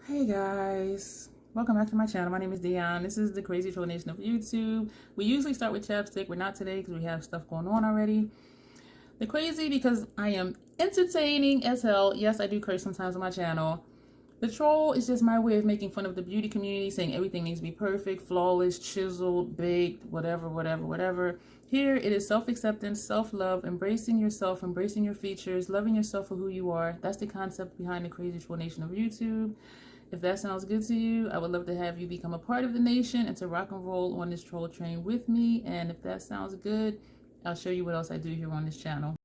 Hey guys, welcome back to my channel. My name is Dion. This is the crazy troll nation of YouTube. We usually start with chapstick. We're not today because we have stuff going on already. The crazy because I am entertaining as hell. Yes, I do curse sometimes on my channel. The troll is just my way of making fun of the beauty community, saying everything needs to be perfect, flawless, chiseled, baked, whatever. Here it is self-acceptance, self-love, embracing yourself, embracing your features, loving yourself for who you are. That's the concept behind the crazy troll nation of YouTube. If that sounds good to you, I would love to have you become a part of the nation and to rock and roll on this troll train with me. And if that sounds good, I'll show you what else I do here on this channel.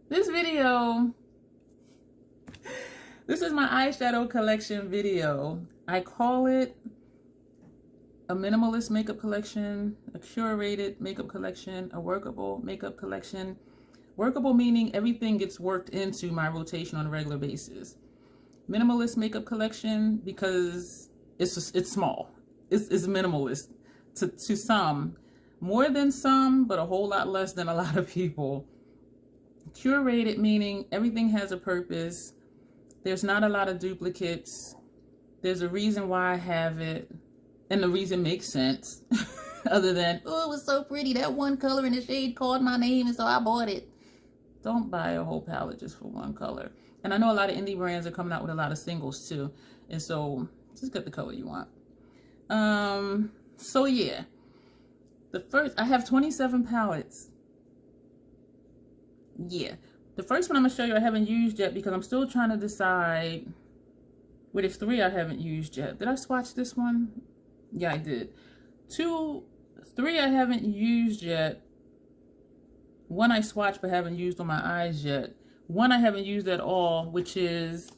This video, this is my eyeshadow collection video. I call it a minimalist makeup collection, a curated makeup collection, a workable makeup collection. Workable meaning everything gets worked into my rotation on a regular basis. Minimalist makeup collection because it's small. It's minimalist to some, more than some, but a whole lot less than a lot of people. Curated meaning everything has a purpose. There's not a lot of duplicates. There's a reason why I have it, and the reason makes sense. Other than, oh, it was so pretty, that one color in the shade called my name and so I bought it. Don't buy a whole palette just for one color. And I know a lot of indie brands are coming out with a lot of singles too. And so just get the color you want. So yeah, I have 27 palettes. Yeah, the first one I'm gonna show you I haven't used yet because I'm still trying to decide. Well, there's 3 I haven't used yet. Did I swatch this one? Yeah, I did. 3 I haven't used yet. 1 I swatched but haven't used on my eyes yet. 1 I haven't used at all, which is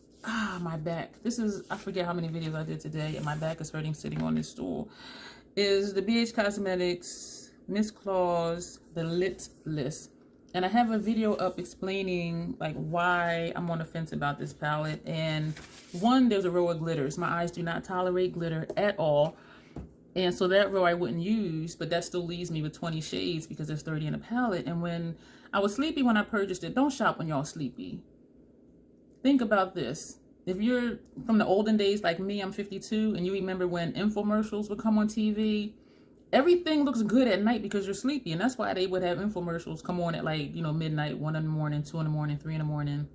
my back. I forget how many videos I did today and my back is hurting sitting on this stool. Is the BH Cosmetics Miss Claus the Lit List. And I have a video up explaining like why I'm on the fence about this palette. And 1, there's a row of glitters. My eyes do not tolerate glitter at all. And so that row I wouldn't use, but that still leaves me with 20 shades because there's 30 in a palette. And when I was sleepy when I purchased it, don't shop when y'all sleepy. Think about this. If you're from the olden days like me, I'm 52, and you remember when infomercials would come on TV, everything looks good at night because you're sleepy. And that's why they would have infomercials come on at like, midnight, 1 in the morning, 2 in the morning, 3 in the morning.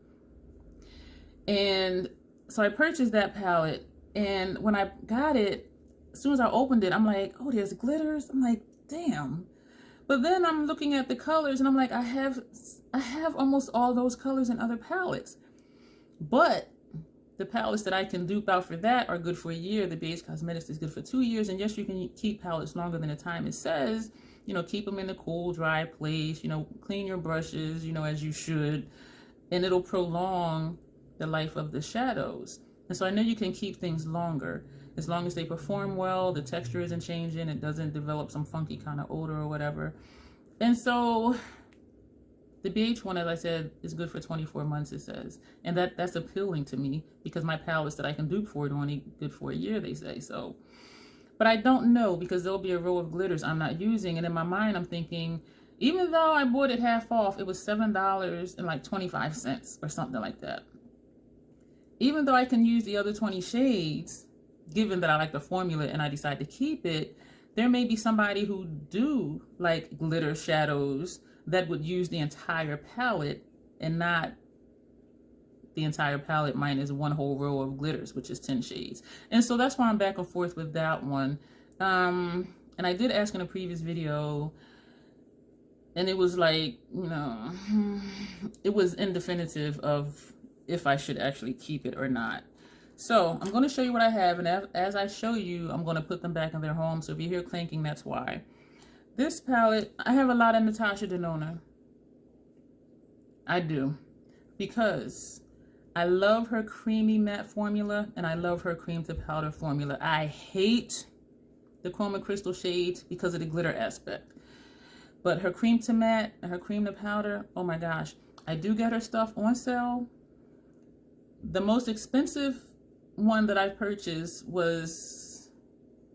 And so I purchased that palette. And when I got it, as soon as I opened it, I'm like, oh, there's glitters. I'm like, damn. But then I'm looking at the colors and I'm like, I have almost all those colors in other palettes. But the palettes that I can dupe out for that are good for a year. The BH Cosmetics is good for 2 years. And yes, you can keep palettes longer than the time it says. Keep them in a cool, dry place. Clean your brushes, as you should. And it'll prolong the life of the shadows. And so I know you can keep things longer. As long as they perform well, the texture isn't changing, it doesn't develop some funky kind of odor or whatever. And so the BH one, as I said, is good for 24 months, it says. And that's appealing to me because my palettes that I can dupe for are only good for a year, they say. So, but I don't know because there'll be a row of glitters I'm not using. And in my mind, I'm thinking, even though I bought it half off, it was $7 and like 25 cents or something like that. Even though I can use the other 20 shades, given that I like the formula and I decide to keep it, there may be somebody who do like glitter shadows that would use the entire palette and not the entire palette minus 1 whole row of glitters, which is 10 shades. And so that's why I'm back and forth with that one. And I did ask in a previous video, and it was like, it was indefinitive of if I should actually keep it or not. So I'm going to show you what I have, and as I show you, I'm going to put them back in their home. So if you hear clanking, that's why. This palette, I have a lot of Natasha Denona. I do. Because I love her creamy matte formula, and I love her cream to powder formula. I hate the Chroma Crystal shades because of the glitter aspect. But her cream to matte and her cream to powder, oh my gosh. I do get her stuff on sale. The most expensive one that I purchased was,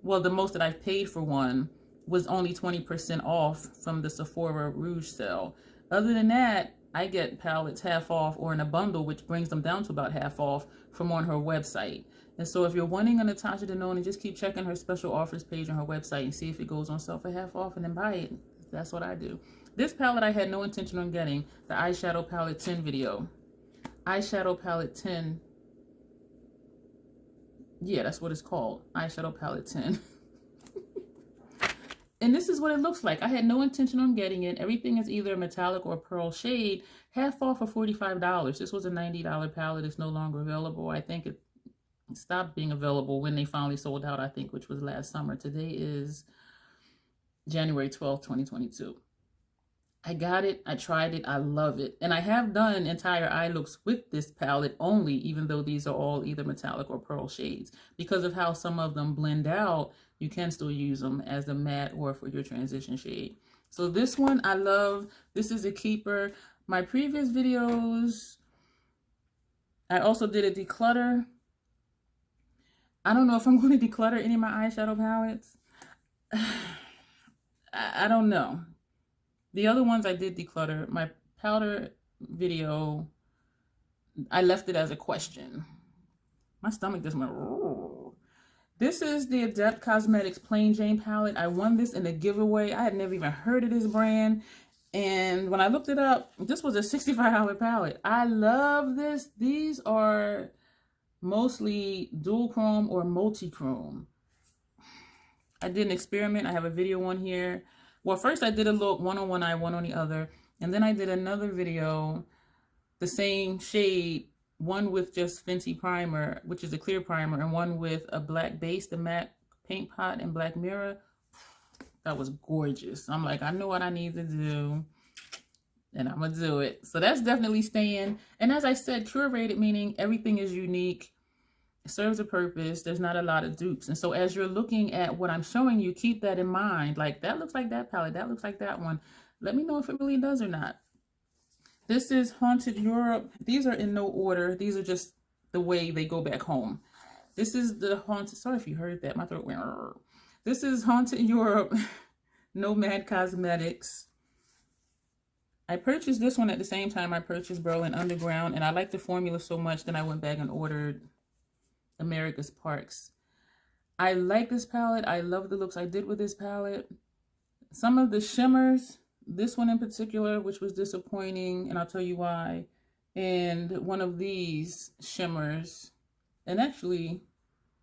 well, the most that I've paid for one was only 20% off from the Sephora Rouge sale. Other than that, I get palettes half off or in a bundle, which brings them down to about half off from on her website. And so if you're wanting a Natasha Denoni, just keep checking her special offers page on her website and see if it goes on sale for half off and then buy it. That's what I do. This palette I had no intention on getting, the Eyeshadow Palette 10 video. Eyeshadow Palette 10. Yeah, that's what it's called. Eyeshadow Palette 10. And this is what it looks like. I had no intention on getting it. Everything is either metallic or pearl shade. Half off for $45. This was a $90 palette. It's no longer available. I think it stopped being available when they finally sold out, I think, which was last summer. Today is January 12th, 2022. I got it. I tried it. I love it. And I have done entire eye looks with this palette only, even though these are all either metallic or pearl shades. Because of how some of them blend out, you can still use them as a matte or for your transition shade. So this one I love. This is a keeper. My previous videos, I also did a declutter. I don't know if I'm going to declutter any of my eyeshadow palettes. I don't know. The other ones I did declutter. My powder video, I left it as a question. My stomach just went, oh. This is the Adept Cosmetics Plain Jane palette. I won this in a giveaway. I had never even heard of this brand. And when I looked it up, this was a $65 palette. I love this. These are mostly dual chrome or multi-chrome. I did an experiment. I have a video on here. Well, first I did a look, one on one eye, one on the other. And then I did another video, the same shade, one with just Fenty primer, which is a clear primer, and one with a black base, the matte paint pot and black mirror. That was gorgeous. I'm like, I know what I need to do, and I'm going to do it. So that's definitely staying. And as I said, curated, meaning everything is unique. It serves a purpose. There's not a lot of dupes. And so as you're looking at what I'm showing you, keep that in mind. Like, that looks like that palette. That looks like that one. Let me know if it really does or not. This is Haunted Europe. These are in no order. These are just the way they go back home. This is the Haunted, sorry if you heard that. My throat went, rrr. This is Haunted Europe, Nomad Cosmetics. I purchased this one at the same time I purchased Berlin Underground, and I like the formula so much that I went back and ordered America's Parks. I like this palette. I love the looks I did with this palette. Some of the shimmers, this one in particular, which was disappointing, and I'll tell you why. And one of these shimmers, and actually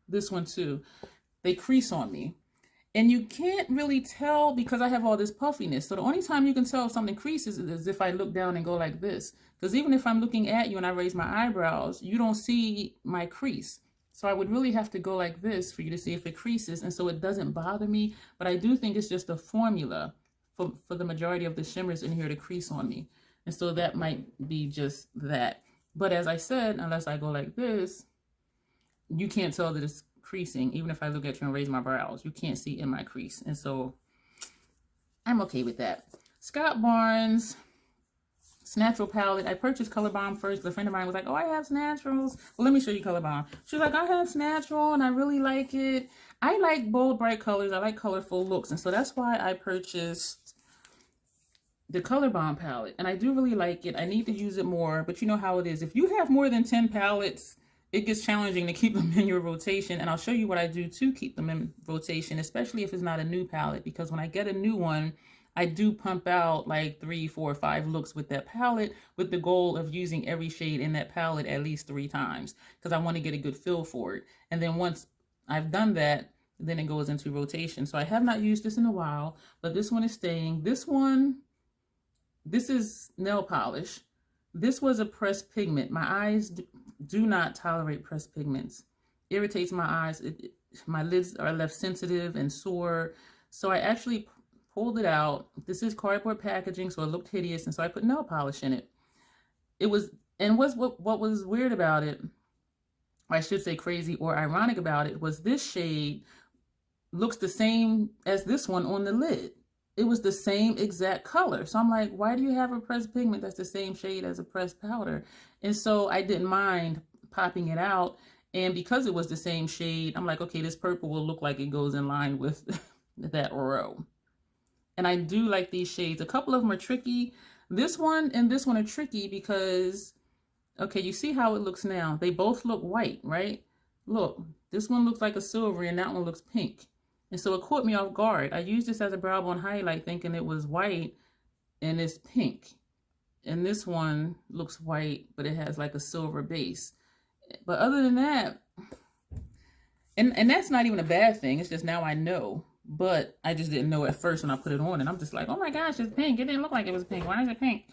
this one too, they crease on me. And you can't really tell because I have all this puffiness. So the only time you can tell if something creases is if I look down and go like this. Because even if I'm looking at you and I raise my eyebrows, you don't see my crease. So I would really have to go like this for you to see if it creases. And so it doesn't bother me. But I do think it's just a formula for the majority of the shimmers in here to crease on me. And so that might be just that. But as I said, unless I go like this, you can't tell that it's creasing. Even if I look at you and raise my brows, you can't see in my crease. And so I'm okay with that. Scott Barnes Natural palette. I purchased Color Bomb first, but a friend of mine was like, oh, I have Naturals. Well, let me show you Color Bomb. She was like, I have Natural and I really like it. I like bold, bright colors. I like colorful looks. And so that's why I purchased the Color Bomb palette. And I do really like it. I need to use it more, but you know how it is. If you have more than 10 palettes, it gets challenging to keep them in your rotation. And I'll show you what I do to keep them in rotation, especially if it's not a new palette, because when I get a new one, I do pump out like 3, 4, 5 looks with that palette with the goal of using every shade in that palette at least 3 times because I want to get a good feel for it. And then once I've done that, then it goes into rotation. So I have not used this in a while, but this one is staying. This one, this is nail polish. This was a pressed pigment. My eyes do not tolerate pressed pigments. Irritates my eyes. My lids are left sensitive and sore. So I actually pulled it out. This is cardboard packaging, so it looked hideous, and so I put nail polish in it. It was, and what was weird about it, or I should say crazy or ironic about it, was this shade looks the same as this one on the lid. It was the same exact color. So I'm like, why do you have a pressed pigment that's the same shade as a pressed powder? And so I didn't mind popping it out. And because it was the same shade, I'm like, okay, this purple will look like it goes in line with that row. And I do like these shades. A couple of them are tricky. This one and this one are tricky because, okay, you see how it looks now. They both look white, right? Look, this one looks like a silver and that one looks pink. And so it caught me off guard. I used this as a brow bone highlight thinking it was white and it's pink. And this one looks white, but it has like a silver base. But other than that, and that's not even a bad thing. It's just now I know. But I just didn't know at first when I put it on. And I'm just like, oh my gosh, it's pink. It didn't look like it was pink. Why is it pink?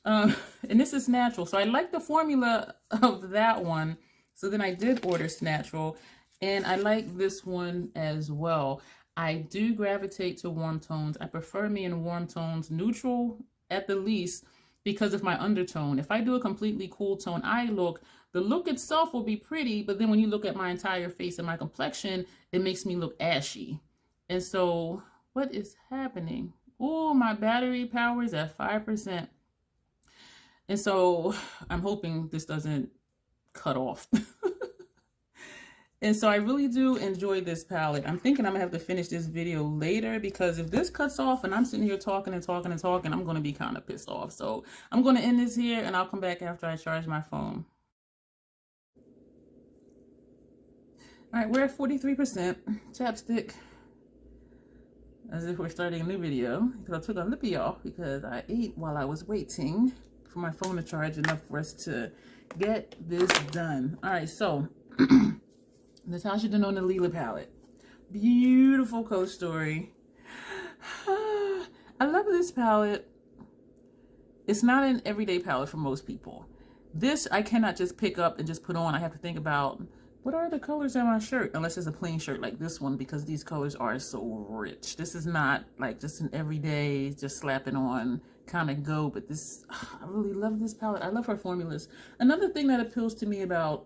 And this is natural. So I like the formula of that one. So then I did order Snatural. And I like this one as well. I do gravitate to warm tones. I prefer me in warm tones, neutral at the least, because of my undertone. If I do a completely cool tone eye look, the look itself will be pretty, but then when you look at my entire face and my complexion, it makes me look ashy. And so what is happening? Oh, my battery power is at 5%. And so I'm hoping this doesn't cut off. And so I really do enjoy this palette. I'm thinking I'm gonna have to finish this video later because if this cuts off and I'm sitting here talking and talking and talking, I'm gonna be kind of pissed off. So I'm gonna end this here and I'll come back after I charge my phone. All right, we're at 43% chapstick. As if we're starting a new video because I took a lippy off because I ate while I was waiting for my phone to charge enough for us to get this done. All right, so Natasha Denona Lila palette. Beautiful color story. I love this palette. It's not an everyday palette for most people. This I cannot just pick up and just put on. I have to think about what are the colors on my shirt, unless it's a plain shirt like this one, because these colors are so rich. This is not like just an everyday, just slap it on kind of go, but this, I really love this palette. I love her formulas. Another thing that appeals to me about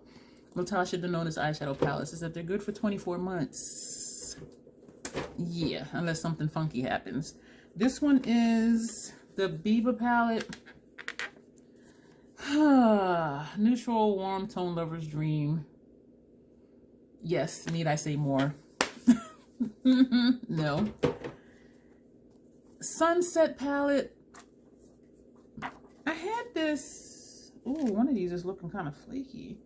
Natasha Denona's eyeshadow palettes is that they're good for 24 months. Yeah, unless something funky happens. This one is the Biba palette. Neutral, warm tone, lover's dream. Yes, need I say more? No. Sunset palette. I had this. Ooh, one of these is looking kind of flaky.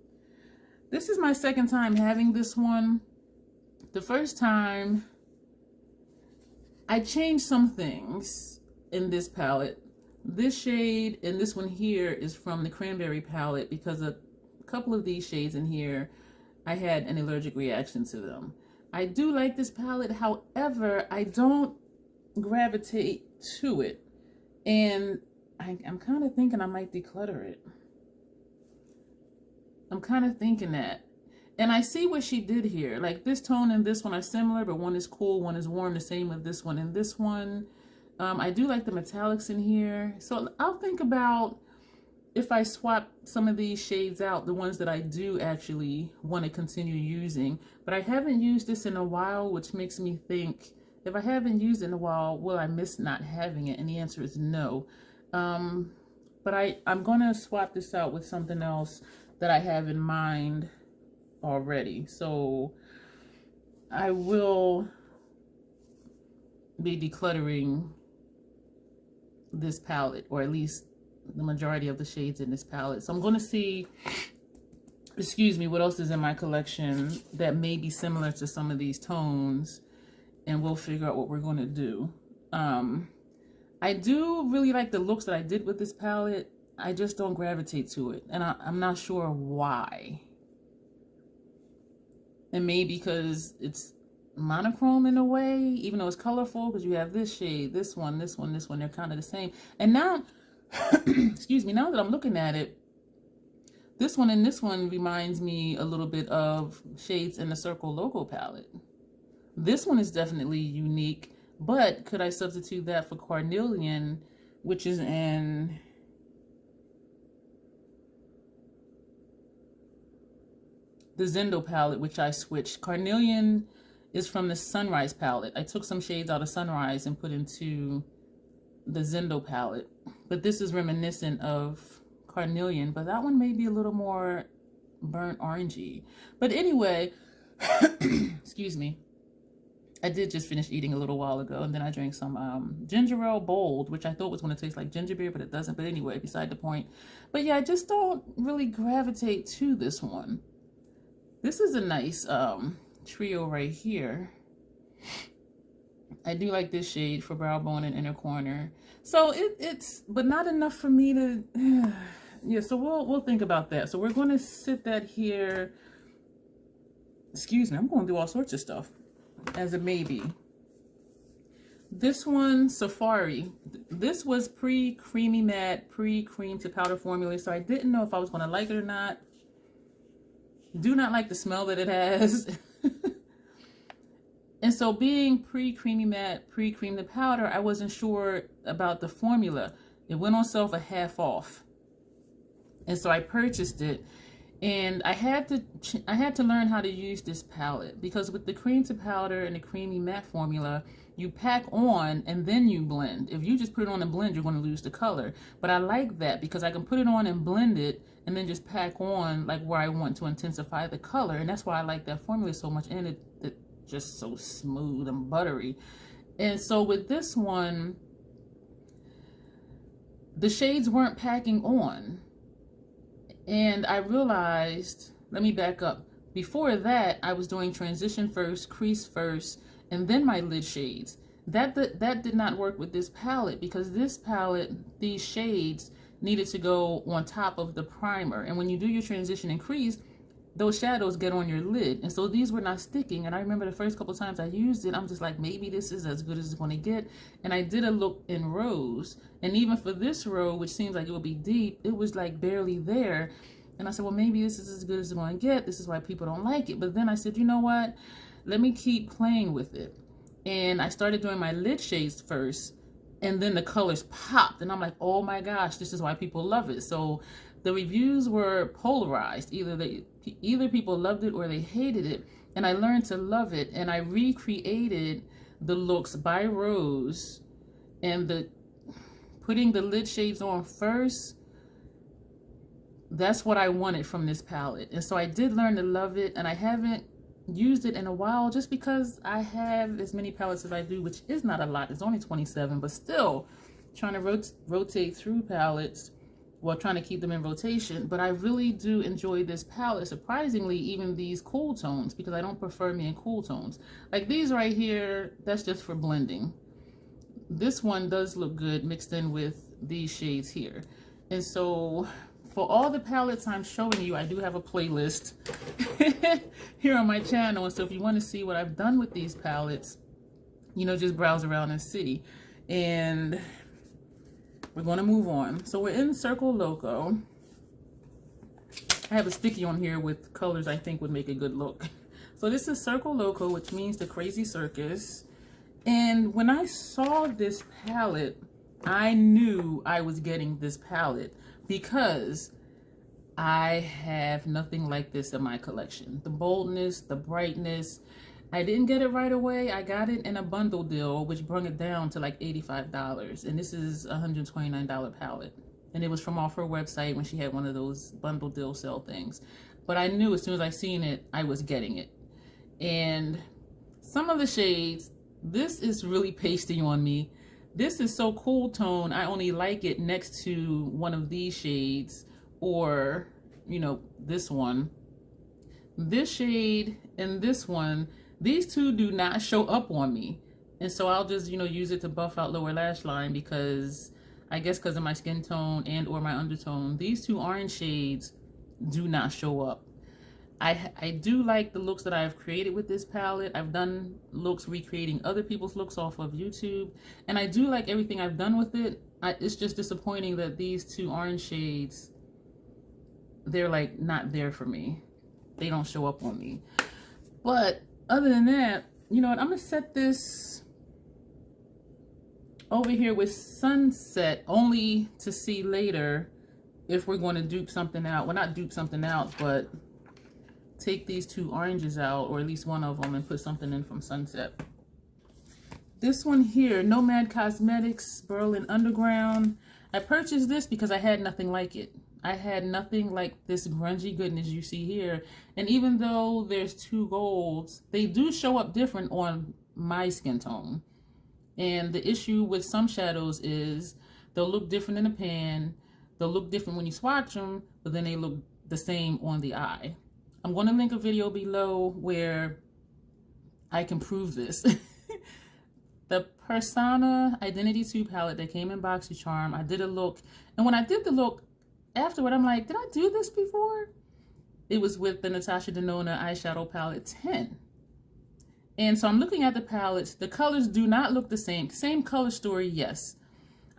This is my second time having this one. The first time, I changed some things in this palette. This shade and this one here is from the Cranberry palette because a couple of these shades in here, I had an allergic reaction to them. I do like this palette, however, I don't gravitate to it. And I'm kind of thinking I might declutter it. I'm kind of thinking that. And I see what she did here. Like this tone and this one are similar, but one is cool, one is warm, the same with this one and this one. I do like the metallics in here. So I'll think about if I swap some of these shades out, the ones that I do actually want to continue using. But I haven't used this in a while, which makes me think, if I haven't used it in a while, will I miss not having it? And the answer is no. But I'm going to swap this out with something else that I have in mind already. So I will be decluttering this palette, or at least the majority of the shades in this palette. So I'm going to see, excuse me, what else is in my collection that may be similar to some of these tones, and we'll figure out what we're going to do. I do really like the looks that I did with this palette. I just don't gravitate to it, and I'm not sure why. And maybe because it's monochrome in a way, even though it's colorful, because you have this shade, this one, this one, this one, they're kind of the same. And now, excuse me, now that I'm looking at it, this one and this one reminds me a little bit of shades in the Circle Logo palette. This one is definitely unique, but could I substitute that for Carnelian, which is in the Zendo palette, which I switched. Carnelian is from the Sunrise palette. I took some shades out of Sunrise and put into the Zendo palette. But this is reminiscent of Carnelian, but that one may be a little more burnt orangey. But anyway, excuse me. I did just finish eating a little while ago, and then I drank some ginger ale bold, which I thought was going to taste like ginger beer, but it doesn't. But anyway, beside the point. But yeah, I just don't really gravitate to this one. This is a nice trio right here. I do like this shade for brow bone and inner corner. So it's, but not enough for me to, yeah, so we'll think about that. So we're going to sit that here. Excuse me, I'm going through all sorts of stuff as a maybe. This one, Safari. This was pre-creamy matte, pre-cream to powder formula, so I didn't know if I was going to like it or not. Do not like the smell that it has. And so being pre-creamy matte, pre-cream to powder, I wasn't sure about the formula. It went on sale for half off. And so I purchased it. And I had to learn how to use this palette, because with the cream to powder and the creamy matte formula, you pack on and then you blend. If you just put it on and blend, you're going to lose the color. But I like that because I can put it on and blend it and then just pack on like where I want to intensify the color. And that's why I like that formula so much. And it's just so smooth and buttery. And so with this one, the shades weren't packing on. And I realized, let me back up. Before that, I was doing transition first, crease first, and then my lid shades. That did not work with this palette, because this palette, these shades needed to go on top of the primer. And when you do your transition and crease, those shadows get on your lid. And so these were not sticking. And I remember the first couple times I used it, I'm just like, maybe this is as good as it's going to get. And I did a look in rose. And even for this row, which seems like it would be deep, it was like barely there. And I said, well, maybe this is as good as it's going to get. This is why people don't like it. But then I said, you know what? Let me keep playing with it. And I started doing my lid shades first. And then the colors popped. And I'm like, oh my gosh, this is why people love it. So the reviews were polarized. Either people loved it or they hated it. And I learned to love it. And I recreated the looks by Rose. And putting the lid shades on first, that's what I wanted from this palette. And so I did learn to love it. And I haven't used it in a while just because I have as many palettes as I do, which is not a lot. It's only 27, but still trying to rotate through palettes. Well, trying to keep them in rotation, but I really do enjoy this palette. Surprisingly, even these cool tones, because I don't prefer me in cool tones. Like these right here, that's just for blending. This one does look good mixed in with these shades here. And so for all the palettes I'm showing you, I do have a playlist here on my channel. And so if you want to see what I've done with these palettes, you know, just browse around and see. And we're going to move on. So we're in Circle Loco. I have a sticky on here with colors I think would make a good look. So this is Circle Loco, which means the Crazy Circus. And when I saw this palette, I knew I was getting this palette because I have nothing like this in my collection. The boldness, the brightness. I didn't get it right away. I got it in a bundle deal, which brought it down to like $85. And this is a $129 palette. And it was from off her website when she had one of those bundle deal sale things. But I knew as soon as I seen it, I was getting it. And some of the shades, this is really pasty on me. This is so cool tone. I only like it next to one of these shades or, you know, this one. This shade and this one, these two do not show up on me. And so I'll just, you know, use it to buff out lower lash line because I guess because of my skin tone and or my undertone, these two orange shades do not show up. I do like the looks that I've created with this palette. I've done looks recreating other people's looks off of YouTube. And I do like everything I've done with it. It's just disappointing that these two orange shades, they're like not there for me. They don't show up on me. But other than that, you know what? I'm going to set this over here with Sunset only to see later if we're going to dupe something out. Well, not dupe something out, but take these two oranges out, or at least one of them, and put something in from Sunset. This one here, Nomad Cosmetics Berlin Underground. I purchased this because I had nothing like it. I had nothing like this grungy goodness you see here. And even though there's two golds, they do show up different on my skin tone. And the issue with some shadows is they'll look different in the pan, they'll look different when you swatch them, but then they look the same on the eye. I'm going to link a video below where I can prove this. The Persona Identity 2 palette that came in BoxyCharm, I did a look, and when I did the look afterward, I'm like, did I do this before? It was with the Natasha Denona Eyeshadow Palette 10. And so I'm looking at the palettes. The colors do not look the same. Same color story, yes.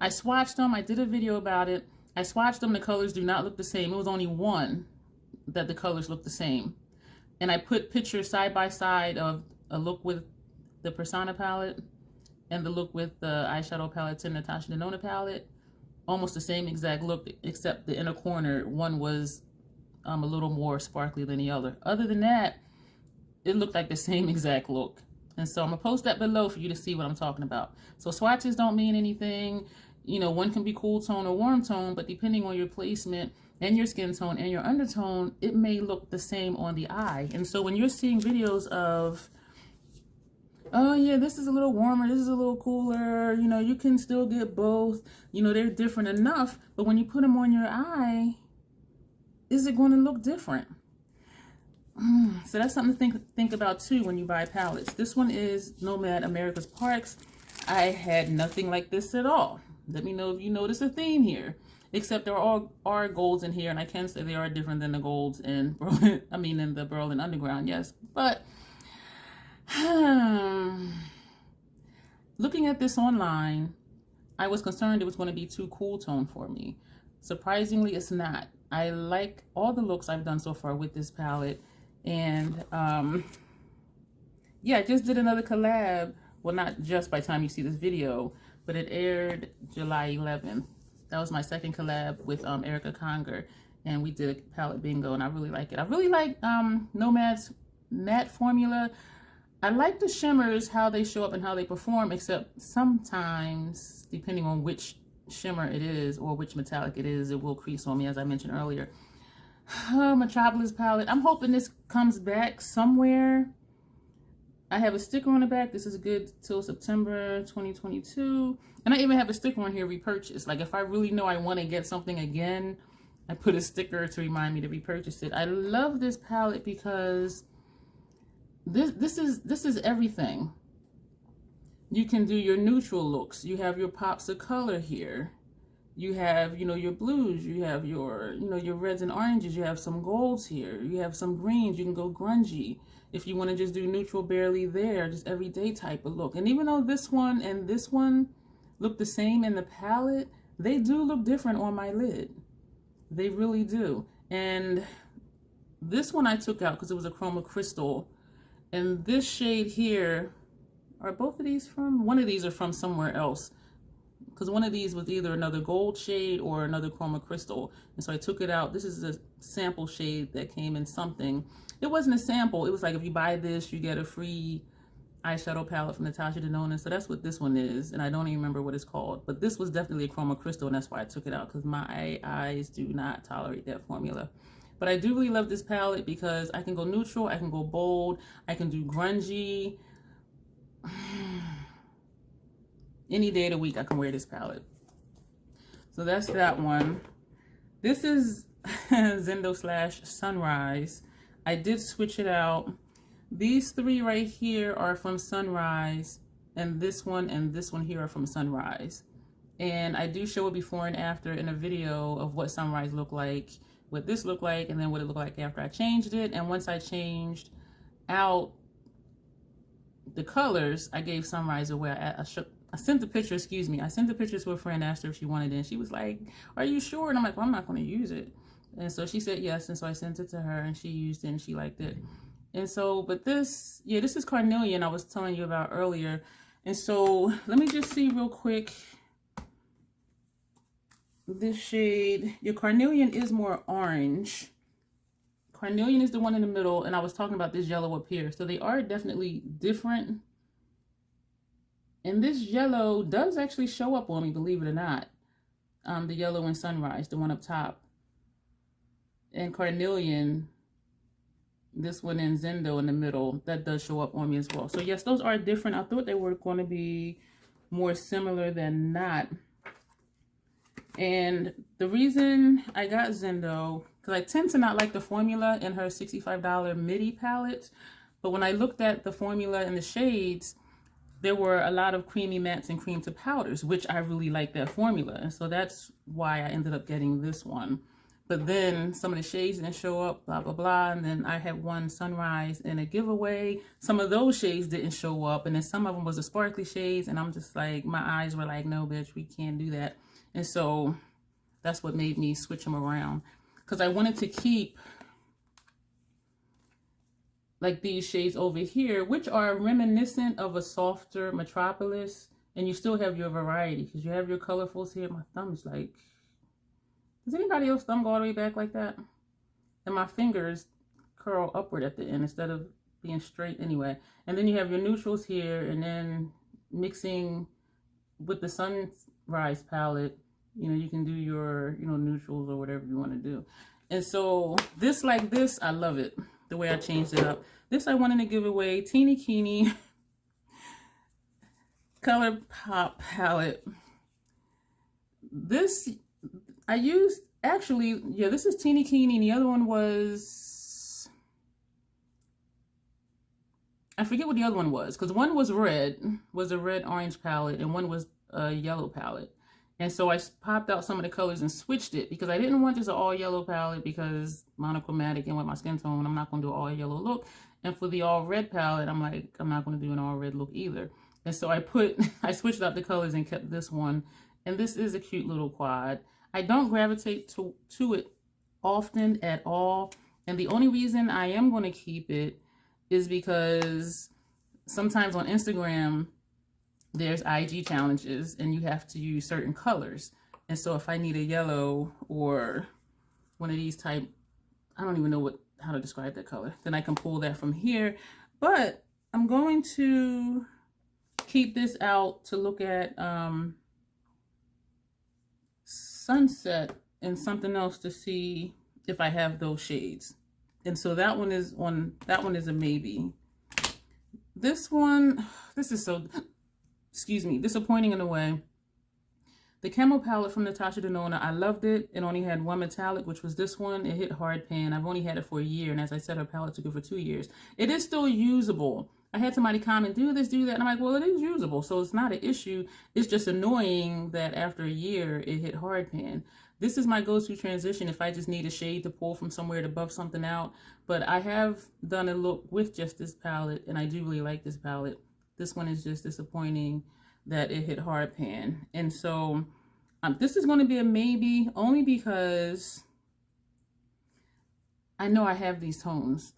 I swatched them. I did a video about it. I swatched them. The colors do not look the same. It was only one that the colors look the same. And I put pictures side by side of a look with the Persona palette and the look with the Eyeshadow Palette 10 Natasha Denona palette. Almost the same exact look, except the inner corner, one was a little more sparkly than the other. Other than that, it looked like the same exact look. And so I'm gonna post that below for you to see what I'm talking about. So swatches don't mean anything. You know, one can be cool tone or warm tone, but depending on your placement and your skin tone and your undertone, it may look the same on the eye. And so when you're seeing videos of, oh yeah, this is a little warmer, this is a little cooler, you know, you can still get both, you know, they're different enough, but when you put them on your eye, is it going to look different? So that's something to think about too when you buy palettes. This one is Nomad America's Parks. I had nothing like this at all. Let me know if you notice a theme here. Except there are golds in here, and I can say they are different than the golds in in the Berlin Underground, yes. But looking at this online, I was concerned it was going to be too cool tone for me. Surprisingly, it's not. I like all the looks I've done so far with this palette. And yeah, I just did another collab. Well, not just by the time you see this video, but it aired July 11th. That was my second collab with Erica Conger, and we did a palette bingo, and I really like it. I really like Nomad's matte formula. I like the shimmers, how they show up and how they perform, except sometimes, depending on which shimmer it is or which metallic it is, it will crease on me, as I mentioned earlier. Metropolis palette. I'm hoping this comes back somewhere. I have a sticker on the back. This is good till September 2022. And I even have a sticker on here, repurchase. Like if I really know I want to get something again, I put a sticker to remind me to repurchase it. I love this palette because this is everything. You can do your neutral looks. You have your pops of color here. You have, you know, your blues, you have your, you know, your reds and oranges, you have some golds here, you have some greens, you can go grungy. If you want to just do neutral, barely there, just everyday type of look. And even though this one and this one look the same in the palette, they do look different on my lid. They really do. And this one I took out because it was a chroma crystal. And this shade here, are both of these from? One of these are from somewhere else. Because one of these was either another gold shade or another chroma crystal. And so I took it out. This is a sample shade that came in something. It wasn't a sample. It was like if you buy this, you get a free eyeshadow palette from Natasha Denona. So that's what this one is. And I don't even remember what it's called. But this was definitely a chroma crystal, and that's why I took it out, because my eyes do not tolerate that formula. But I do really love this palette because I can go neutral, I can go bold, I can do grungy. Any day of the week I can wear this palette. So that's that one. This is Zendo / Sunrise. I did switch it out. These three right here are from Sunrise, and this one here are from Sunrise. And I do show it before and after in a video of what Sunrise looked like, what this looked like, and then what it looked like after I changed it. And once I changed out the colors, I gave Sunrise away. I sent the picture, excuse me. I sent the picture to a friend, asked her if she wanted it, and she was like, "Are you sure?" And I'm like, "Well, I'm not going to use it." And so she said yes, and so I sent it to her, and she used it, and she liked it. And so, but this, yeah, this is Carnelian I was telling you about earlier. And so let me just see real quick. This shade, your Carnelian is more orange. Carnelian is the one in the middle, and I was talking about this yellow up here. So they are definitely different. And this yellow does actually show up on me, believe it or not. The yellow in Sunrise, the one up top. And Carnelian this one in Zendo in the middle, that does show up on me as well. So yes, those are different. I thought they were going to be more similar than not. And the reason I got Zendo, because I tend to not like the formula in her $65 midi palette. But when I looked at the formula and the shades, there were a lot of creamy mattes and cream to powders, which I really like that formula. And so that's why I ended up getting this one. But then some of the shades didn't show up, blah, blah, blah. And then I had one Sunrise in a giveaway. Some of those shades didn't show up. And then some of them was the sparkly shades. And I'm just like, my eyes were like, no, bitch, we can't do that. And so that's what made me switch them around. Because I wanted to keep like these shades over here, which are reminiscent of a softer Metropolis. And you still have your variety because you have your colorfuls here. My thumb is like... Does anybody else thumb go all the way back like that? And my fingers curl upward at the end instead of being straight anyway. And then you have your neutrals here, and then mixing with the Sunrise palette, you know, you can do your, you know, neutrals or whatever you want to do. And so this, like this, I love it, the way I changed it up. This I wanted to give away, Teeny Keeny Color Pop palette. This... I used, actually, yeah, this is Teeny Keeny, and the other one was, I forget what the other one was, because one was red, was a red-orange palette, and one was a yellow palette. And so I popped out some of the colors and switched it, because I didn't want just an all-yellow palette, because monochromatic, and with my skin tone, I'm not going to do an all-yellow look. And for the all-red palette, I'm like, I'm not going to do an all-red look either. And so I switched out the colors and kept this one. And this is a cute little quad. I don't gravitate to it often at all. And the only reason I am going to keep it is because sometimes on Instagram, there's IG challenges and you have to use certain colors. And so if I need a yellow or one of these type, I don't even know how to describe that color, then I can pull that from here. But I'm going to keep this out to look at Sunset and something else to see if I have those shades. And so that one is a maybe. This one, this is so, excuse me, disappointing in a way. The Camo palette from Natasha Denona, I loved it. It only had one metallic, which was this one. It hit hard pan. I've only had it for a year, and as I said, her palette took it for 2 years. It is still usable. I had somebody comment, do this, do that, and I'm like, well, it is usable, so it's not an issue. It's just annoying that after a year, it hit hard pan. This is my go-to transition if I just need a shade to pull from somewhere to buff something out. But I have done a look with just this palette, and I do really like this palette. This one is just disappointing that it hit hard pan. And so this is going to be a maybe, only because I know I have these tones.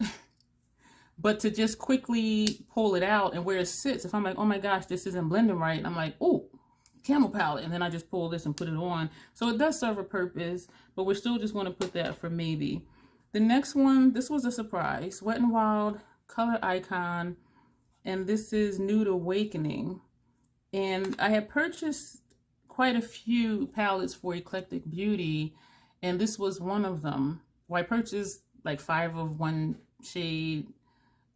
But to just quickly pull it out and where it sits, if I'm like, oh my gosh, this isn't blending right, and I'm like, oh, Camo palette, and then I just pull this and put it on. So it does serve a purpose, but we're still just going to put that for maybe. The next one, this was a surprise. Wet n Wild Color Icon, and this is Nude Awakening. And I had purchased quite a few palettes for Eclectic Beauty, and this was one of them. Well, I purchased like 5 of one shade,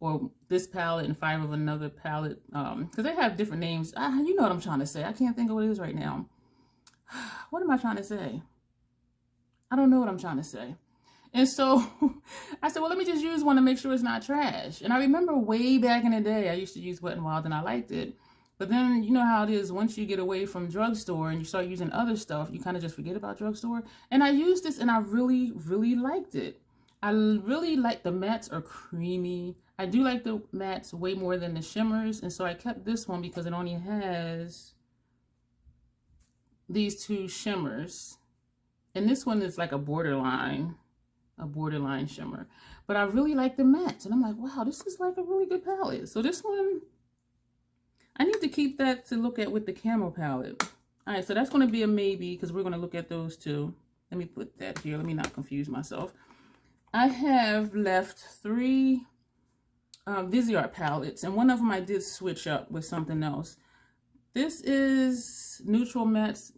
or this palette and 5 of another palette, because they have different names. You know what I'm trying to say. I can't think of what it is right now. What am I trying to say? I don't know what I'm trying to say. And so I said, well, let me just use one to make sure it's not trash. And I remember way back in the day, I used to use Wet n Wild and I liked it. But then you know how it is, once you get away from drugstore and you start using other stuff, you kind of just forget about drugstore. And I used this and I really, really liked it. I really like the mattes are creamy. I do like the mattes way more than the shimmers. And so I kept this one because it only has these 2 shimmers. And this one is like a borderline shimmer. But I really like the mattes. And I'm like, wow, this is like a really good palette. So this one, I need to keep that to look at with the Camo palette. All right, so that's going to be a maybe because we're going to look at those 2. Let me put that here. Let me not confuse myself. I have left 3 Viseart palettes, and one of them I did switch up with something else. This is Neutral Mattes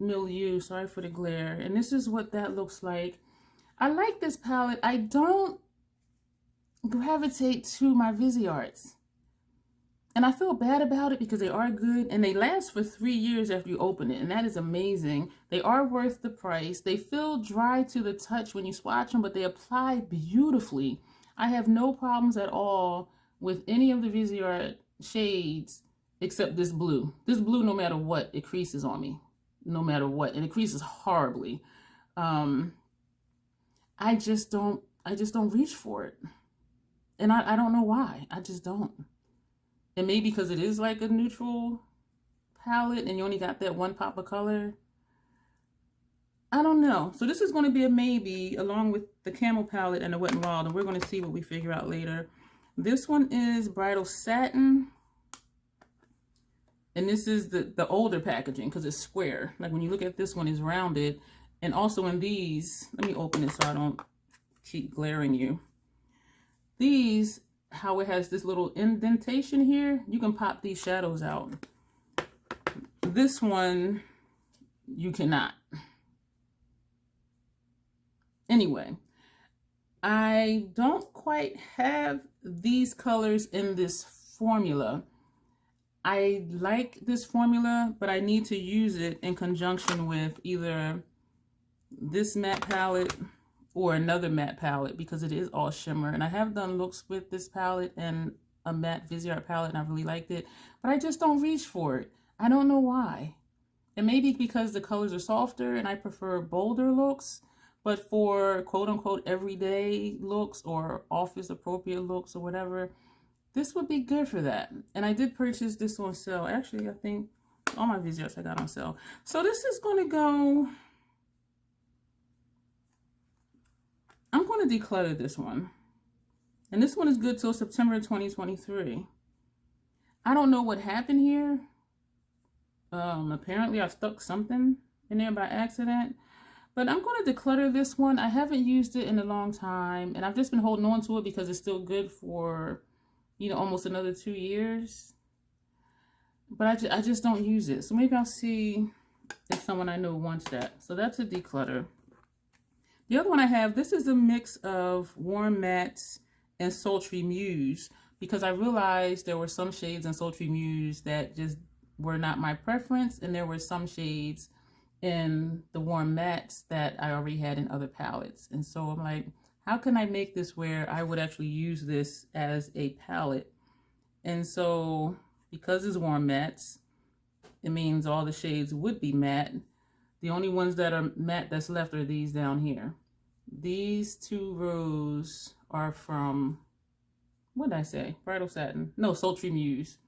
Milieu, sorry for the glare, and this is what that looks like. I like this palette. I don't gravitate to my Visearts. And I feel bad about it because they are good and they last for 3 years after you open it. And that is amazing. They are worth the price. They feel dry to the touch when you swatch them, but they apply beautifully. I have no problems at all with any of the Viseart shades except this blue. This blue, no matter what, it creases on me. No matter what. And it creases horribly. I just don't reach for it. And I don't know why. I just don't. And maybe because it is like a neutral palette and you only got that one pop of color. I don't know. So this is going to be a maybe along with the Camel palette and the Wet n Wild. And we're going to see what we figure out later. This one is Bridal Satin. And this is the older packaging because it's square. Like when you look at this one, it's rounded. And also in these, let me open it so I don't keep glaring you. These, how it has this little indentation here, you can pop these shadows out. This one, you cannot. Anyway, I don't quite have these colors in this formula. I like this formula, but I need to use it in conjunction with either this matte palette or another matte palette because it is all shimmer. And I have done looks with this palette and a matte Viseart palette and I really liked it, but I just don't reach for it. I don't know why. And maybe because the colors are softer and I prefer bolder looks, but for quote unquote everyday looks or office appropriate looks or whatever, this would be good for that. And I did purchase this on sale. Actually, I think all my Visearts I got on sale. So this is going to go, I'm going to declutter this one. And this one is good till September 2023. I don't know what happened here. Apparently I stuck something in there by accident. But I'm going to declutter this one. I haven't used it in a long time. And I've just been holding on to it because it's still good for, you know, almost another 2 years. But I just don't use it. So maybe I'll see if someone I know wants that. So that's a declutter. The other one I have, this is a mix of Warm Mattes and Sultry Muse because I realized there were some shades in Sultry Muse that just were not my preference, and there were some shades in the Warm Mattes that I already had in other palettes. And so I'm like, how can I make this where I would actually use this as a palette? And so because it's Warm Mattes, it means all the shades would be matte. The only ones that are matte that's left are these down here. These 2 rows are from, what did I say? Bridal Satin. No, Sultry Muse.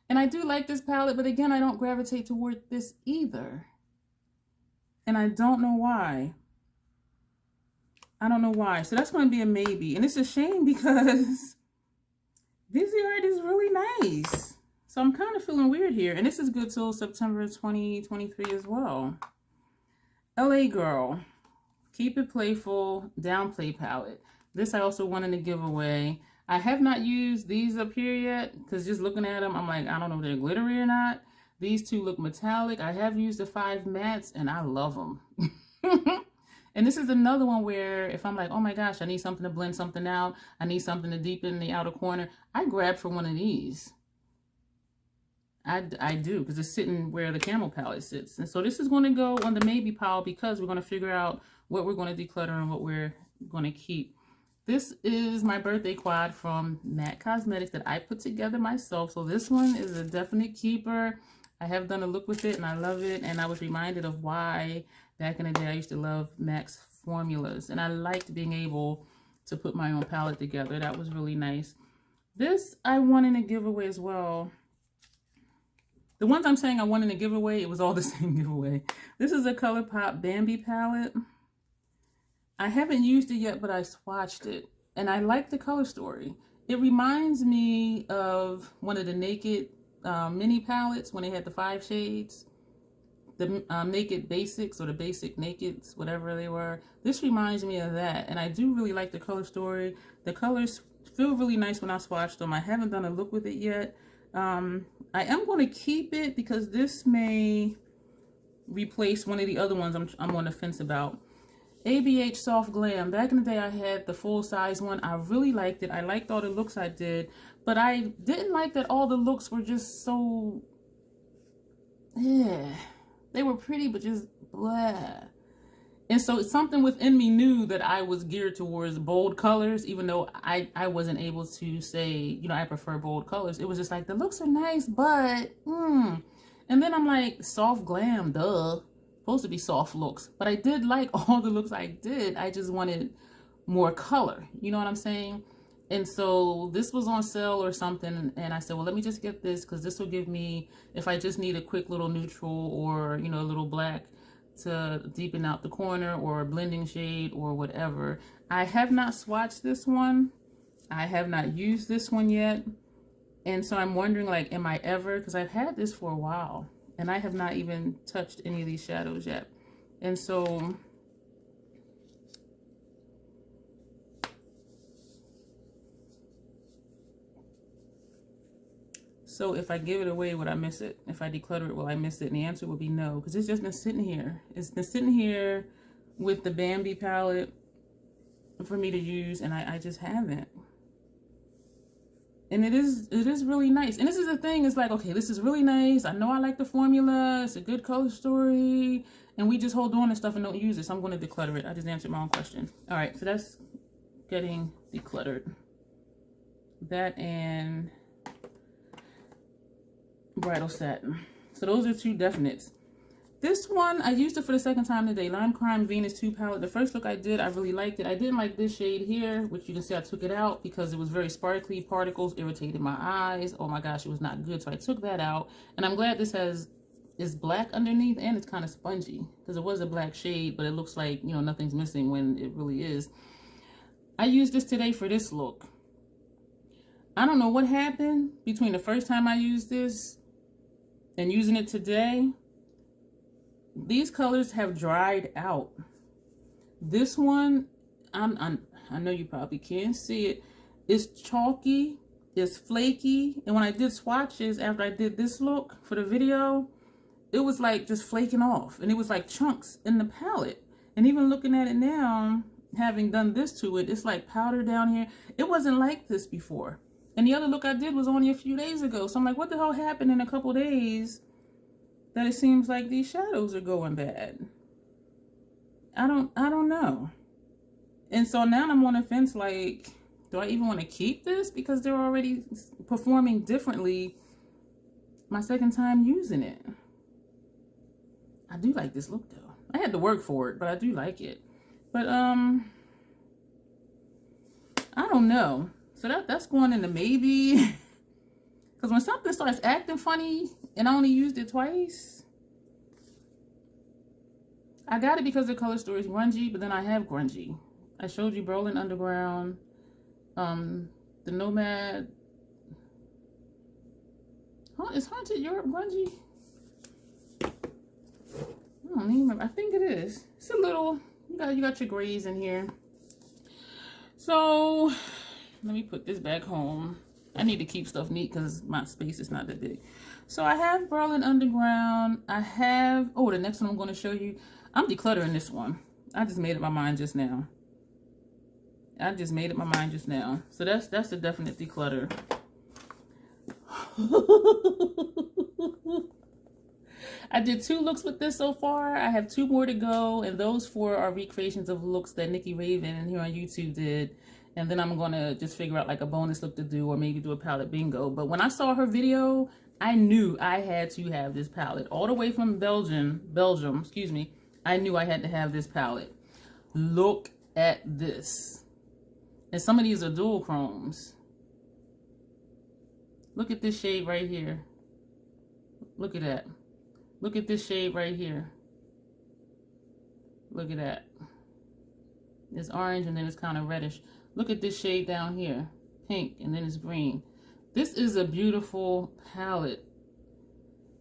And I do like this palette, but again, I don't gravitate toward this either. And I don't know why. I don't know why. So that's going to be a maybe. And it's a shame because Viseart is really nice. So I'm kind of feeling weird here. And this is good till September 2023 as well. LA Girl, Keep It Playful Downplay Palette. This I also wanted to give away. I have not used these up here yet because just looking at them, I'm like, I don't know if they're glittery or not. These 2 look metallic. I have used the 5 mattes and I love them. And this is another one where if I'm like, oh my gosh, I need something to blend something out. I need something to deepen the outer corner. I grab for one of these. I do, because it's sitting where the Camel palette sits. And so this is going to go on the maybe pile because we're going to figure out what we're going to declutter and what we're going to keep. This is my birthday quad from MAC Cosmetics that I put together myself. So this one is a definite keeper. I have done a look with it and I love it. And I was reminded of why back in the day I used to love MAC's formulas. And I liked being able to put my own palette together. That was really nice. This I wanted to give away as well. The ones I'm saying I wanted to give away, it was all the same giveaway. This is a ColourPop Bambi palette. I haven't used it yet, but I swatched it. And I like the color story. It reminds me of one of the Naked mini palettes when they had the 5 shades. The Naked Basics or the Basic Nakeds, whatever they were. This reminds me of that. And I do really like the color story. The colors feel really nice when I swatched them. I haven't done a look with it yet. I am going to keep it because this may replace one of the other ones I'm on the fence about. ABH Soft Glam. Back in the day, I had the full size one. I really liked it. I liked all the looks I did, but I didn't like that all the looks were just so, yeah. They were pretty, but just blah. And so something within me knew that I was geared towards bold colors, even though I wasn't able to say, you know, I prefer bold colors. It was just like, the looks are nice, but, And then I'm like, soft glam, duh. Supposed to be soft looks. But I did like all the looks I did. I just wanted more color. You know what I'm saying? And so this was on sale or something. And I said, well, let me just get this because this will give me, if I just need a quick little neutral or, you know, a little black to deepen out the corner or a blending shade or whatever. I have not swatched this one. I have not used this one yet. And so I'm wondering, like, am I ever, because I've had this for a while and I have not even touched any of these shadows yet. And so if I give it away, would I miss it? If I declutter it, will I miss it? And the answer would be no, because it's just been sitting here. It's been sitting here with the Bambi palette for me to use, and I just haven't. And it is really nice. And this is the thing, it's like, okay, this is really nice. I know I like the formula. It's a good color story. And we just hold on to stuff and don't use it. So I'm going to declutter it. I just answered my own question. All right, so that's getting decluttered. That and bridal satin. So those are two definites. This one, I used it for the second time today. Lime Crime Venus 2 palette. The first look I did, I really liked it. I didn't like this shade here, which you can see I took it out because it was very sparkly. Particles irritated my eyes. Oh my gosh, it was not good. So I took that out. And I'm glad this is black underneath and it's kind of spongy because it was a black shade, but it looks like, you know, nothing's missing when it really is. I used this today for this look. I don't know what happened between the first time I used this and using it today. These colors have dried out. This one, I know you probably can't see it. It's chalky, it's flaky. And when I did swatches after I did this look for the video, it was like just flaking off. And it was like chunks in the palette. And even looking at it now, having done this to it, it's like powder down here. It wasn't like this before. And the other look I did was only a few days ago. So I'm like, what the hell happened in a couple days that it seems like these shadows are going bad? I don't know. And so now I'm on the fence, like, do I even want to keep this? Because they're already performing differently my second time using it. I do like this look though. I had to work for it, but I do like it. But I don't know. So that's going into maybe. Because when something starts acting funny and I only used it twice, I got it because the color story is grungy, but then I have grungy. I showed you Berlin Underground, the Nomad. Is Haunted Europe grungy? I don't even remember. I think it is. It's a little, you got your grays in here. So let me put this back home. I need to keep stuff neat because my space is not that big. So I have Berlin Underground. I have, oh, the next one I'm going to show you. I'm decluttering this one. I just made up my mind just now. So that's a definite declutter. I did 2 looks with this so far. I have 2 more to go. And those 4 are recreations of looks that Nikki Raven here on YouTube did. And then I'm going to just figure out like a bonus look to do or maybe do a palette bingo. But when I saw her video, I knew I had to have this palette. All the way from Belgium, excuse me. I knew I had to have this palette. Look at this. And some of these are dual chromes. Look at this shade right here. Look at that. Look at this shade right here. Look at that. It's orange and then it's kind of reddish. Look at this shade down here. Pink and then it's green. This is a beautiful palette.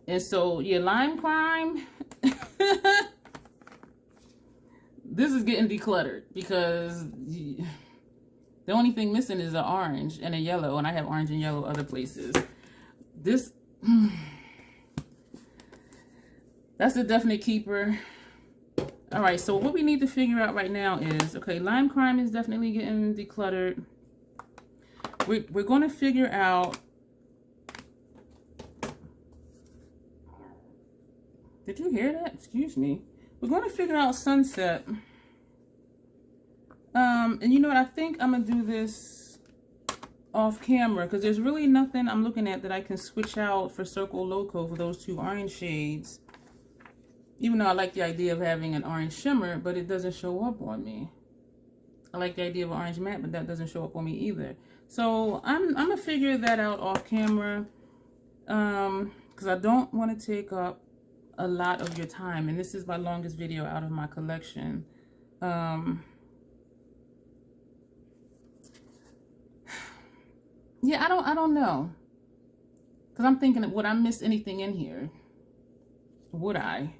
And so, yeah, Lime Crime. This is getting decluttered because the only thing missing is an orange and a yellow. And I have orange and yellow other places. This, that's a definite keeper. All right, so what we need to figure out right now is, okay, Lime Crime is definitely getting decluttered. We're going to figure out, did you hear that? Excuse me. We're going to figure out Sunset. And you know what? I think I'm going to do this off camera because there's really nothing I'm looking at that I can switch out for Circle Loco for those two orange shades. Even though I like the idea of having an orange shimmer, but it doesn't show up on me. I like the idea of orange matte, but that doesn't show up on me either. So I'm going to figure that out off camera because I don't want to take up a lot of your time. And this is my longest video out of my collection. Yeah, I don't know. Because I'm thinking, would I miss anything in here? Would I?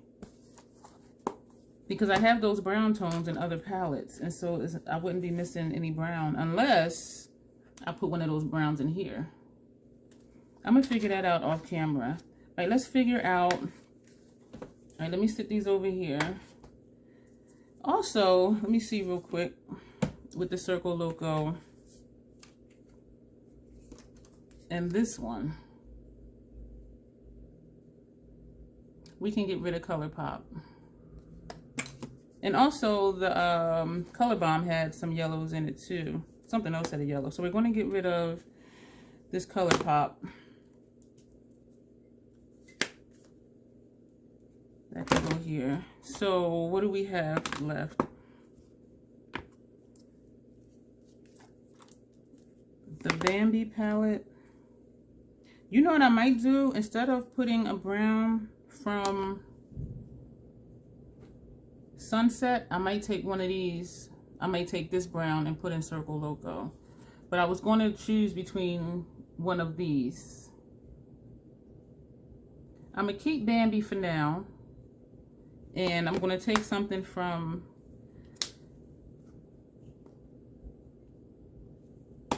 Because I have those brown tones in other palettes. And so I wouldn't be missing any brown unless I put one of those browns in here. I'm going to figure that out off camera. All right, let's figure out. All right, let me sit these over here. Also, let me see real quick with the Circle Loco. And this one, we can get rid of Color Pop. And also the Color Bomb had some yellows in it too. Something else had a yellow. So we're going to get rid of this Color Pop. That can go here. So what do we have left? The Bambi palette. You know what I might do? Instead of putting a brown from Sunset, I might take one of these. I might take this brown and put in Circle Loco. But I was going to choose between one of these. I'm going to keep Bambi for now. And I'm going to take something from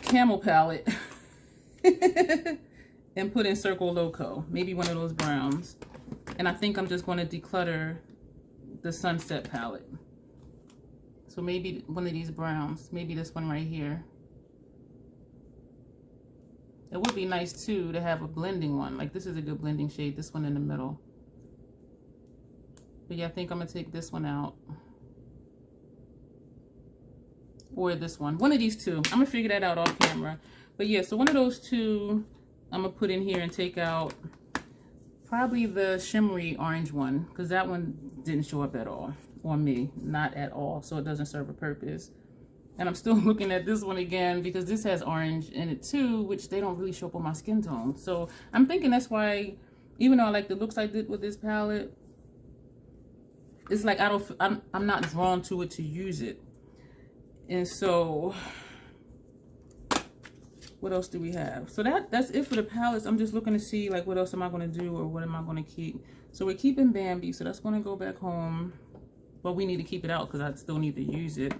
Camel palette. And put in Circle Loco, maybe one of those browns. And I think I'm just going to declutter the Sunset palette. So maybe one of these browns, maybe this one right here. It would be nice too to have a blending one. Like this is a good blending shade, this one in the middle. But yeah, I think I'm going to take this one out. Or this one. One of these two. I'm going to figure that out off camera. But yeah, so one of those two I'm going to put in here and take out probably the shimmery orange one. Because that one didn't show up at all on me. Not at all. So it doesn't serve a purpose. And I'm still looking at this one again because this has orange in it too, which they don't really show up on my skin tone. So I'm thinking that's why, even though I like the looks I did with this palette, it's like I'm not drawn to it to use it. And so what else do we have? So that's it for the palettes. I'm just looking to see like what else am I going to do or what am I going to keep. So we're keeping Bambi, so that's going to go back home. Well, we need to keep it out because I still need to use it.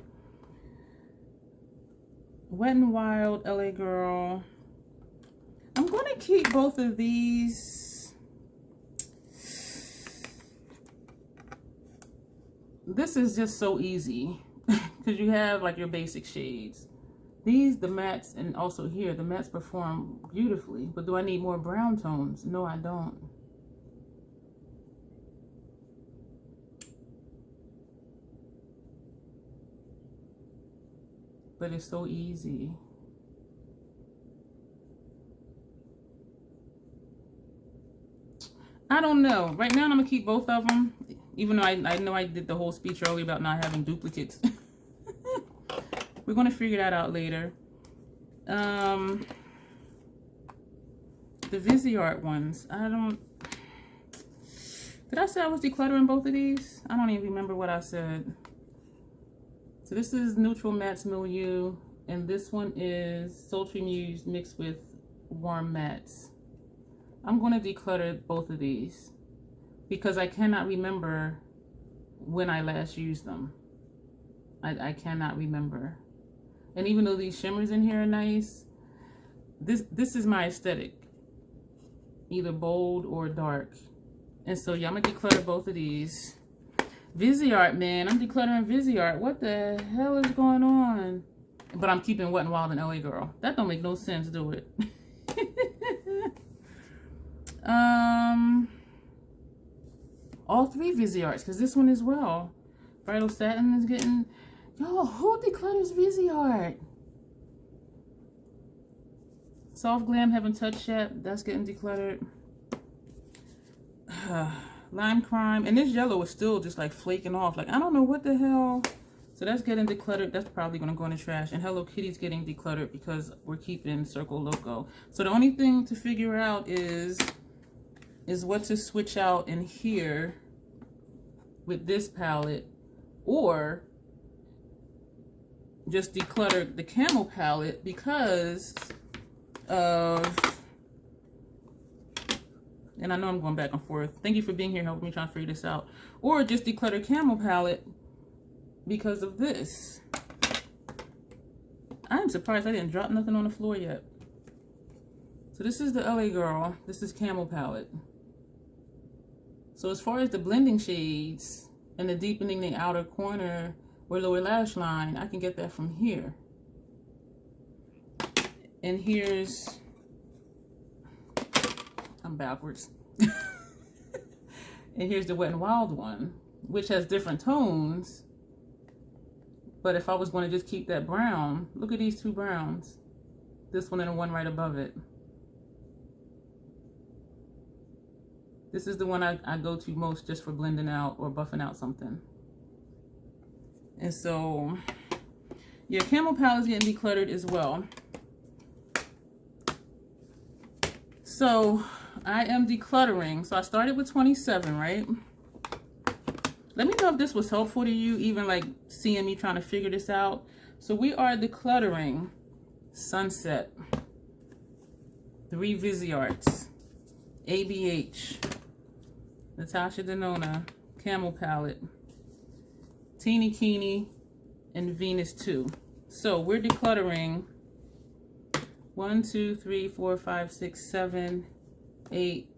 Wet n Wild, LA Girl. I'm going to keep both of these. This is just so easy because you have like your basic shades. These, the mattes, and also here, the mattes perform beautifully. But do I need more brown tones? No, I don't. But it's so easy. I don't know. Right now, I'm going to keep both of them. Even though I know I did the whole speech earlier about not having duplicates. We're going to figure that out later. The Viseart ones. I don't... Did I say I was decluttering both of these? I don't even remember what I said. So this is Neutral Mattes Milieu. And this one is Sultry Muse mixed with Warm Mattes. I'm going to declutter both of these. Because I cannot remember when I last used them. I cannot remember. And even though these shimmers in here are nice, this is my aesthetic. Either bold or dark. And so yeah, I'm going to declutter both of these. Viseart, man. I'm decluttering Viseart. What the hell is going on? But I'm keeping Wet n Wild and LA Girl. That don't make no sense, do it? All three Visearts, because this one as well. Bridal Satin is getting... Yo, who declutters Viseart? Soft Glam, haven't touched yet. That's getting decluttered. Lime Crime. And this yellow is still just like flaking off. Like, I don't know what the hell. So that's getting decluttered. That's probably going to go in the trash. And Hello Kitty's getting decluttered because we're keeping Circle Loco. So the only thing to figure out is what to switch out in here with this palette, or just declutter the Camel palette because of, and I know I'm going back and forth. Thank you for being here, helping me try to figure this out. Or just declutter Camel palette because of this. I'm surprised I didn't drop nothing on the floor yet. So this is the LA Girl. This is Camel palette. So as far as the blending shades and the deepening the outer corner or lower lash line, I can get that from here. And here's, I'm backwards. And here's the Wet n Wild one, which has different tones. But if I was going to just keep that brown, look at these two browns. This one and the one right above it. This is the one I go to most just for blending out or buffing out something. And so, yeah, Camel palette's getting decluttered as well. So, I am decluttering. So, I started with 27, right? Let me know if this was helpful to you, even like seeing me trying to figure this out. So, we are decluttering Sunset, 3 Visearts, ABH, Natasha Denona, Camel palette, Teeny Keeny, and Venus 2. So we're decluttering 1, 2, 3, 4, 5, 6, 7, 8,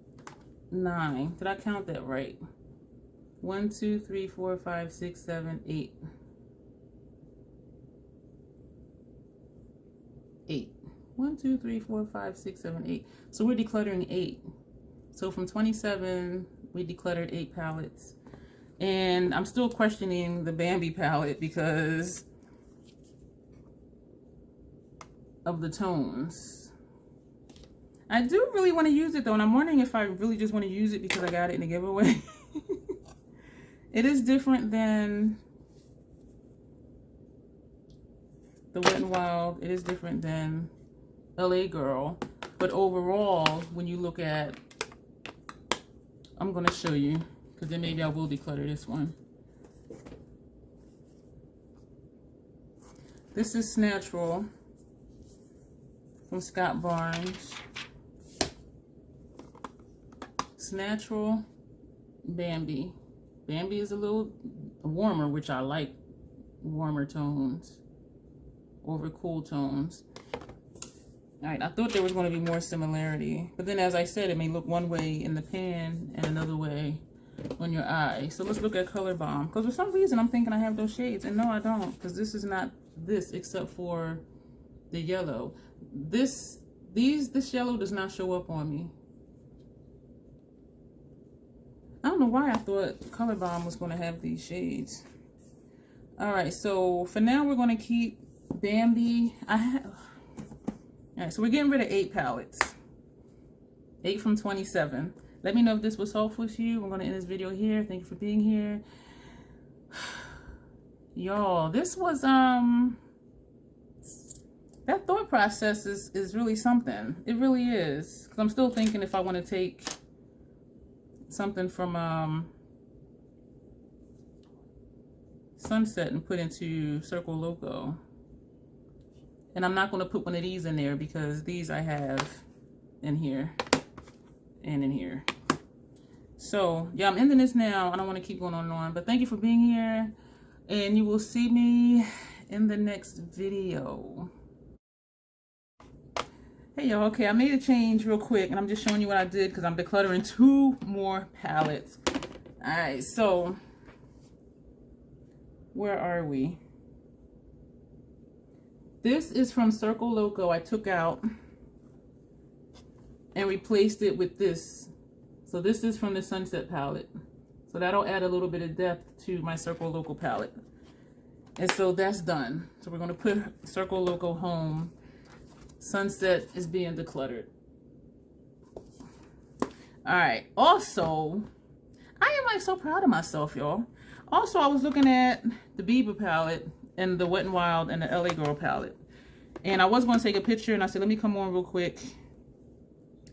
9. Did I count that right? 1, 2, 3, 4, 5, 6, 7, 8. 8. 1, 2, 3, 4, 5, 6, 7, 8. So we're decluttering 8. So from 27, we decluttered 8 palettes. And I'm still questioning the Bambi palette because of the tones. I do really want to use it though, and I'm wondering if I really just want to use it because I got it in a giveaway. It is different than the Wet n Wild. It is different than LA Girl. But overall, when you look at, I'm going to show you, because then maybe I will declutter this one. This is Natural from Scott Barnes. It's Natural Bambi. Bambi is a little warmer, which I like warmer tones over cool tones. All right, I thought there was going to be more similarity, but then as I said, it may look one way in the pan and another way on your eye. So let's look at Color Bomb, because for some reason I'm thinking I have those shades, and no I don't, because this is not this except for the yellow. This yellow does not show up on me. I don't know why I thought Color Bomb was going to have these shades. All right, so for now we're going to keep Bambi. All right, so we're getting rid of 8 palettes. 8 from 27. Let me know if this was helpful to you. We're going to end this video here. Thank you for being here. Y'all, this was, that thought process is really something. It really is. Because I'm still thinking if I want to take something from Sunset and put into Circle Loco. And I'm not going to put one of these in there because these I have in here and in here. So, yeah, I'm ending this now. I don't want to keep going on and on. But thank you for being here. And you will see me in the next video. Hey, y'all. Okay, I made a change real quick. And I'm just showing you what I did because I'm decluttering 2 more palettes. All right, so Where are we? This is from Circle Loco. I took out and replaced it with this. So this is from the Sunset palette. So that'll add a little bit of depth to my Circle Loco palette. And so that's done. So we're going to put Circle Loco home. Sunset is being decluttered. All right. Also, I am like so proud of myself, y'all. Also, I was looking at the Bieber palette and the Wet n Wild and the LA Girl palette. And I was going to take a picture and I said, let me come on real quick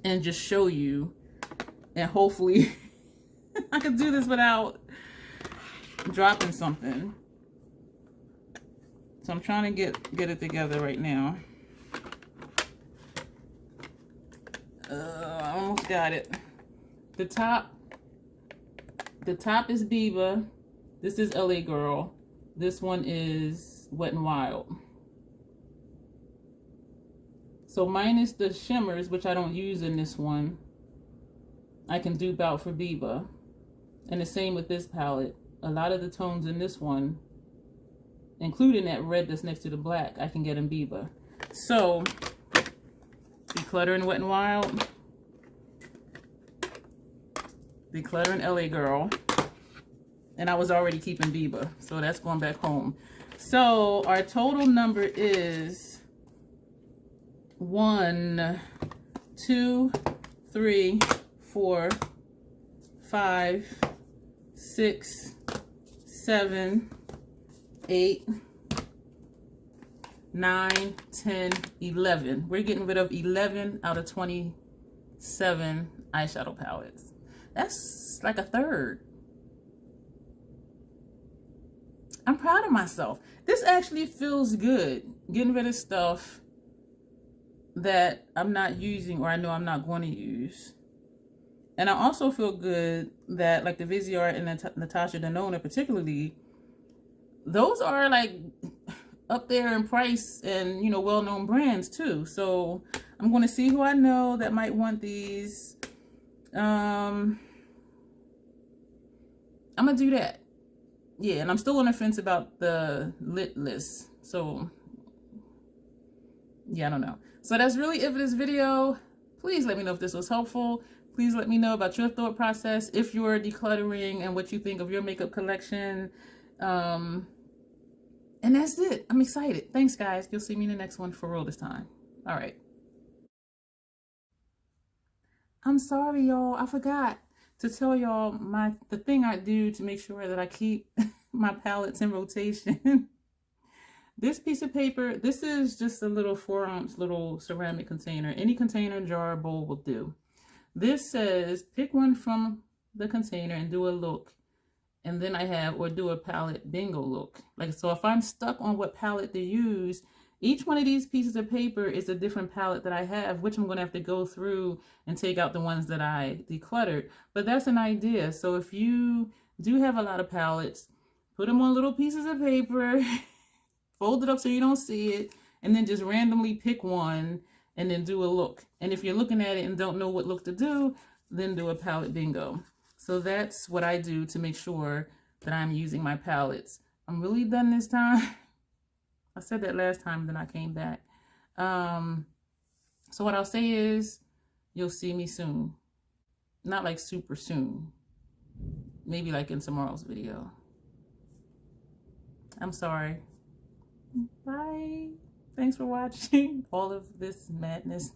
and just show you. And hopefully I can do this without dropping something. So I'm trying to get it together right now. I almost got it. The top is Bieber. This is LA Girl. This one is Wet n Wild. So minus the shimmers, which I don't use in this one, I can dupe out for Bieber. And the same with this palette. A lot of the tones in this one, including that red that's next to the black, I can get in Bieber. So, decluttering Wet n Wild, decluttering LA Girl, and I was already keeping Bieber, so that's going back home. So our total number is 1, 2, 3, 4, 5, 6, 7, 8, 9, 10, 11. We're getting rid of 11 out of 27 eyeshadow palettes. That's like a third. I'm proud of myself. This actually feels good, getting rid of stuff that I'm not using or I know I'm not going to use. And I also feel good that like the Viseart and Natasha Denona particularly, those are like up there in price and, you know, well-known brands too. So I'm going to see who I know that might want these. I'm going to do that. Yeah, and I'm still on the fence about the lit list. So, yeah, I don't know. So that's really it for this video. Please let me know if this was helpful. Please let me know about your thought process, if you're decluttering and what you think of your makeup collection. And that's it. I'm excited. Thanks, guys. You'll see me in the next one for real this time. All right. I'm sorry, y'all. I forgot to tell y'all the thing I do to make sure that I keep my palettes in rotation. This piece of paper, this is just a little 4-ounce little ceramic container. Any container, jar, bowl will do. This says pick one from the container and do a look. And then I have, or do a palette bingo look. Like, so if I'm stuck on what palette to use, each one of these pieces of paper is a different palette that I have, which I'm going to have to go through and take out the ones that I decluttered. But that's an idea. So if you do have a lot of palettes, put them on little pieces of paper, fold it up so you don't see it, and then just randomly pick one and then do a look. And if you're looking at it and don't know what look to do, then do a palette bingo. So that's what I do to make sure that I'm using my palettes. I'm really done this time. I said that last time, then I came back. So what I'll say is, you'll see me soon. Not like super soon. Maybe like in tomorrow's video. I'm sorry. Bye. Thanks for watching all of this madness.